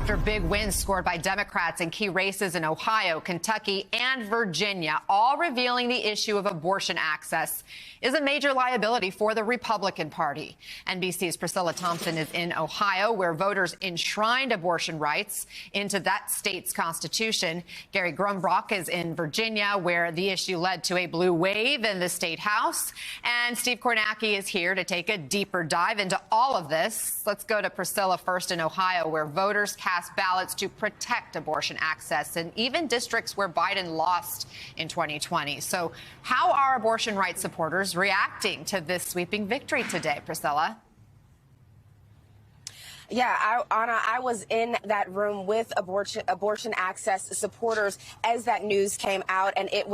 after big wins scored by Democrats in key races in Ohio, Kentucky, and Virginia, all revealing the issue of abortion access is a major liability for the Republican Party. NBC's Priscilla Thompson is in Ohio, where voters enshrined abortion rights into that state's constitution. Gary Grumbrock is in Virginia, where the issue led to a blue wave in the state house. And Steve Kornacki is here to take a deeper dive into all of this. Let's go to Priscilla first in Ohio, where voters cast ballots to protect abortion access in even districts where Biden lost in 2020. So how are abortion rights supporters reacting to this sweeping victory today, Priscilla? Yeah, Anna, I was in that room with abortion access supporters as that news came out, and it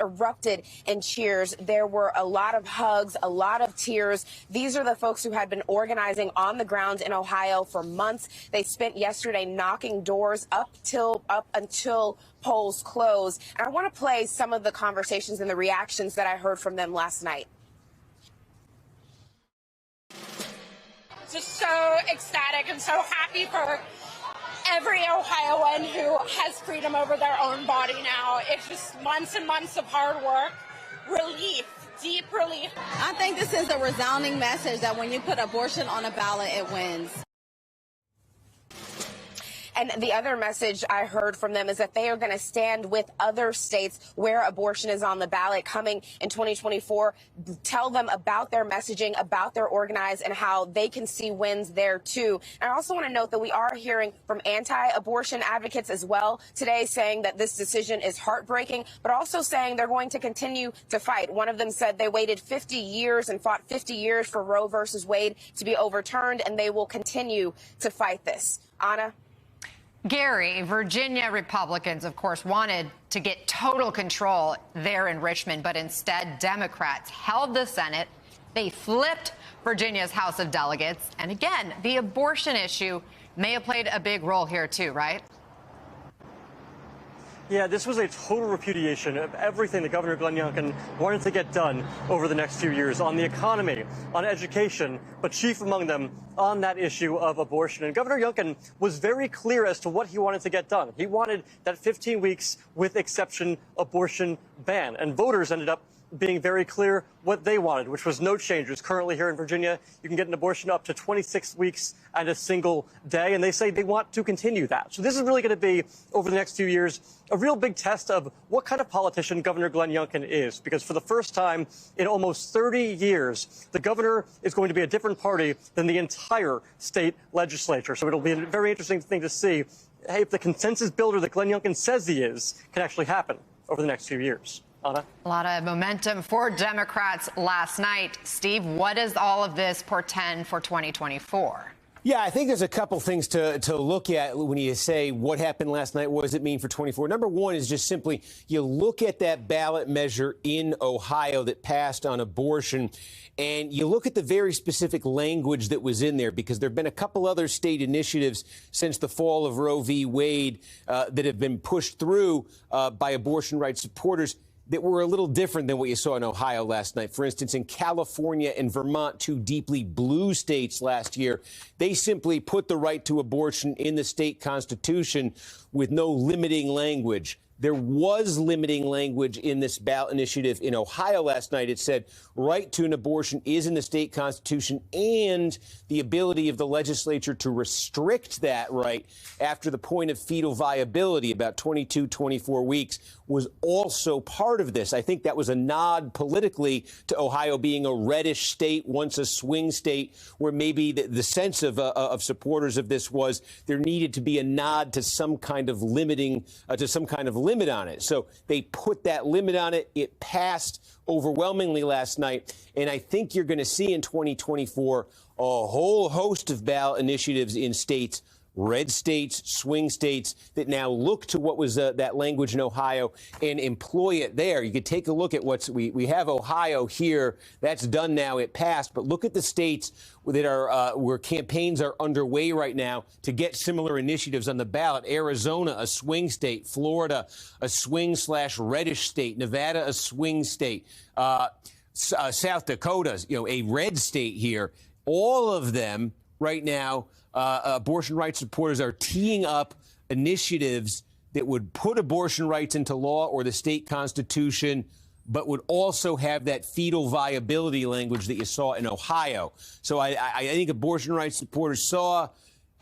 erupted in cheers. There were a lot of hugs, a lot of tears. These are the folks who had been organizing on the ground in Ohio for months. They spent yesterday knocking doors up until polls closed. And I want to play some of the conversations and the reactions that I heard from them last night. Just so ecstatic and so happy for every Ohioan who has freedom over their own body now. It's just months and months of hard work, relief, deep relief. I think this is a resounding message that when you put abortion on a ballot, it wins. And the other message I heard from them is that they are going to stand with other states where abortion is on the ballot coming in 2024, tell them about their messaging, about their organize, and how they can see wins there, too. And I also want to note that we are hearing from anti-abortion advocates as well today, saying that this decision is heartbreaking, but also saying they're going to continue to fight. One of them said they waited 50 years and fought 50 years for Roe versus Wade to be overturned, and they will continue to fight this. Anna? Gary, Virginia Republicans, of course, wanted to get total control there in Richmond, but instead Democrats held the Senate. They flipped Virginia's House of Delegates. And again, the abortion issue may have played a big role here, too, right? Yeah, this was a total repudiation of everything that Governor Glenn Youngkin wanted to get done over the next few years on the economy, on education, but chief among them on that issue of abortion. And Governor Youngkin was very clear as to what he wanted to get done. He wanted that 15 weeks with exception abortion ban. And voters ended up being very clear what they wanted, which was no changes. Currently here in Virginia, you can get an abortion up to 26 weeks and a single day, and they say they want to continue that. So this is really going to be, over the next few years, a real big test of what kind of politician Governor Glenn Youngkin is, because for the first time in almost 30 years, the governor is going to be a different party than the entire state legislature. So it'll be a very interesting thing to see if the consensus builder that Glenn Youngkin says he is can actually happen over the next few years. Anna? A lot of momentum for Democrats last night. Steve, what does all of this portend for 2024? Yeah, I think there's a couple things to look at when you say what happened last night. What does it mean for 24? Number one is just simply you look at that ballot measure in Ohio that passed on abortion, and you look at the very specific language that was in there, because there have been a couple other state initiatives since the fall of Roe v. Wade that have been pushed through by abortion rights supporters that were a little different than what you saw in Ohio last night. For instance, in California and Vermont, two deeply blue states last year, they simply put the right to abortion in the state constitution with no limiting language. There was limiting language in this ballot initiative in Ohio last night. It said right to an abortion is in the state constitution, and the ability of the legislature to restrict that right after the point of fetal viability, about 22, 24 weeks, was also part of this. I think that was a nod politically to Ohio being a reddish state, once a swing state, where maybe the sense of supporters of this was there needed to be a nod to some kind of limiting, to some kind of limit on it. So they put that limit on it. It passed overwhelmingly last night. And I think you're going to see in 2024 a whole host of ballot initiatives in states, red states, swing states, that now look to what was that language in Ohio and employ it there. You could take a look at we have Ohio here. That's done now. It passed. But look at the states that are where campaigns are underway right now to get similar initiatives on the ballot. Arizona, a swing state. Florida, a swing/reddish state. Nevada, a swing state. South Dakota, a red state here. All of them right now abortion rights supporters are teeing up initiatives that would put abortion rights into law or the state constitution, but would also have that fetal viability language that you saw in Ohio. So I think abortion rights supporters saw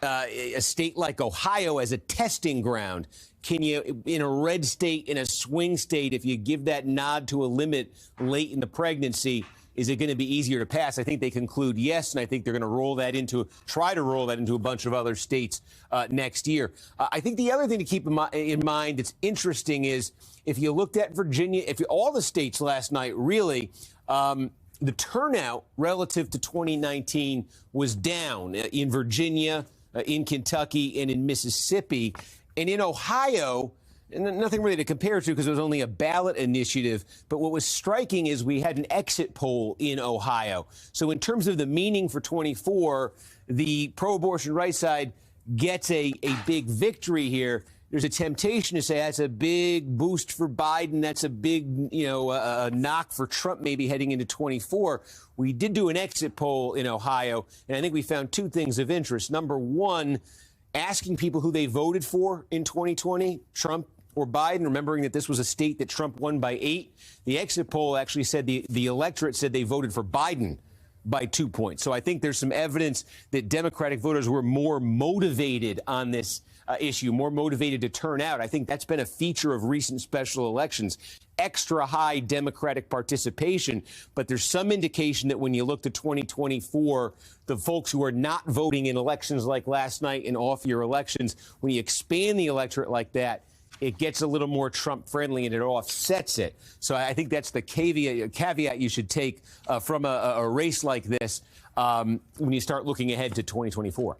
a state like Ohio as a testing ground. Can you, in a red state, in a swing state, if you give that nod to a limit late in the pregnancy, is it going to be easier to pass? I think they conclude yes, and I think they're going to try to roll that into a bunch of other states next year. I think the other thing to keep in mind that's interesting is if you looked at Virginia, all the states last night, really, the turnout relative to 2019 was down in Virginia, in Kentucky, and in Mississippi. And in Ohio, nothing really to compare to because it was only a ballot initiative. But what was striking is we had an exit poll in Ohio. So in terms of the meaning for 24, the pro-abortion rights side gets a big victory here. There's a temptation to say that's a big boost for Biden. That's a big, a knock for Trump maybe heading into 24. We did do an exit poll in Ohio, and I think we found two things of interest. Number one, asking people who they voted for in 2020, Trump or Biden, remembering that this was a state that Trump won by 8. The exit poll actually said the electorate said they voted for Biden by 2 points. So I think there's some evidence that Democratic voters were more motivated on this issue, more motivated to turn out. I think that's been a feature of recent special elections. Extra high Democratic participation, but there's some indication that when you look to 2024, the folks who are not voting in elections like last night and off-year elections, when you expand the electorate like that, it gets a little more Trump friendly and it offsets it. So I think that's the caveat you should take from a race like this when you start looking ahead to 2024.